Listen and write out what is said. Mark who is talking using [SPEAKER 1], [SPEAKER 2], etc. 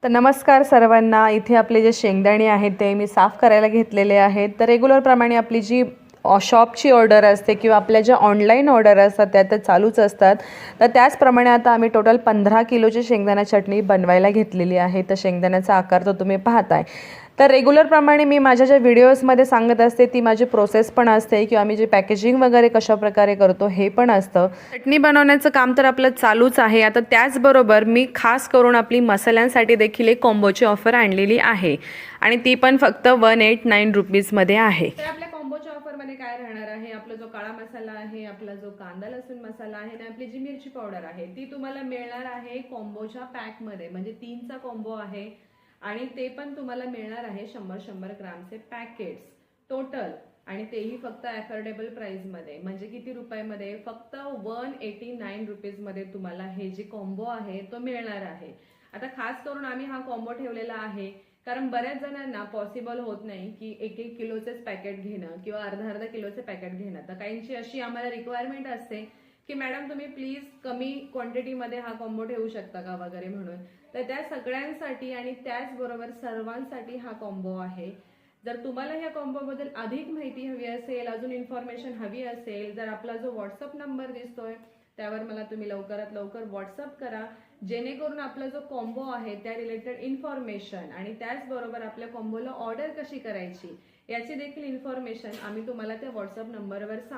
[SPEAKER 1] तर नमस्कार सर्वांना. इथे आपले जे शेंगदाणे आहेत ते मी साफ करायला घेतलेले आहेत. तर रेग्युलरप्रमाणे आपली जी शॉपची ऑर्डर असते किंवा आपल्या ज्या ऑनलाईन ऑर्डर असतात त्या तर चालूच असतात. तर त्याचप्रमाणे आता आम्ही टोटल 15 किलोची शेंगदाणा चटणी बनवायला घेतलेली आहे. तर शेंगदाण्याचा आकार तो तुम्ही पाहताय. तर रेग्युलरप्रमाणे मी माझ्या ज्या व्हिडिओजमध्ये सांगत असते ती माझी प्रोसेस पण असते किंवा मी जे पॅकेजिंग वगैरे कशाप्रकारे करतो हे पण असतं. चटणी बनवण्याचं काम तर आपलं चालूच आहे. आता त्याचबरोबर मी खास करून आपली मसाल्यांसाठी देखील एक कॉम्बोची ऑफर आणलेली आहे आणि ती पण फक्त 189 रुपीजमध्ये आहे. तर आपल्या कॉम्बोच्या ऑफरमध्ये काय राहणार आहे, आपला जो काळा मसाला आहे, आपला जो कांदा लसूण मसाला आहे आणि आपली जी मिरची पावडर आहे ती तुम्हाला मिळणार आहे कॉम्बोच्या पॅकमध्ये. म्हणजे 3चा कॉम्बो आहे आणि ते पण तुम्हाला मिळणार आहे 100-100 ग्रामचे पॅकेट्स टोटल आणि तेही फक्त अफोर्डेबल प्राइसमध्ये. म्हणजे किती रुपयामध्ये? फक्त 189 रुपीजमध्ये तुम्हाला हे जे कॉम्बो आहे तो मिळणार आहे. आता खास करून आम्ही हा कॉम्बो ठेवलेला आहे कारण बऱ्याच जणांना पॉसिबल होत नाही की 1-1 किलोचेच पॅकेट घेणं किंवा अर्धा किलोचे पॅकेट घेणं. तर काहींची अशी आम्हाला रिक्वायरमेंट असते की मॅडम तुम्ही प्लीज कमी क्वांटिटीमध्ये हा कॉम्बो ठेवू शकता का वगैरे म्हणून. तर त्या सगळ्यांसाठी आणि त्याचबरोबर सर्वांसाठी हा कॉम्बो आहे. जर तुम्हाला ह्या कॉम्बोबद्दल अधिक माहिती हवी असेल, अजून इन्फॉर्मेशन हवी असेल, जर आपला जो व्हॉट्सअप नंबर दिसतोय त्यावर मला तुम्ही लवकरात लवकर व्हॉट्सअप करा, जेणेकरून आपला जो कॉम्बो आहे त्या रिलेटेड इन्फॉर्मेशन आणि त्याचबरोबर आपल्या कॉम्बोला ऑर्डर कशी करायची याची देखील इन्फॉर्मेशन आम्ही तुम्हाला त्या व्हॉट्सअप नंबरवर सांगू.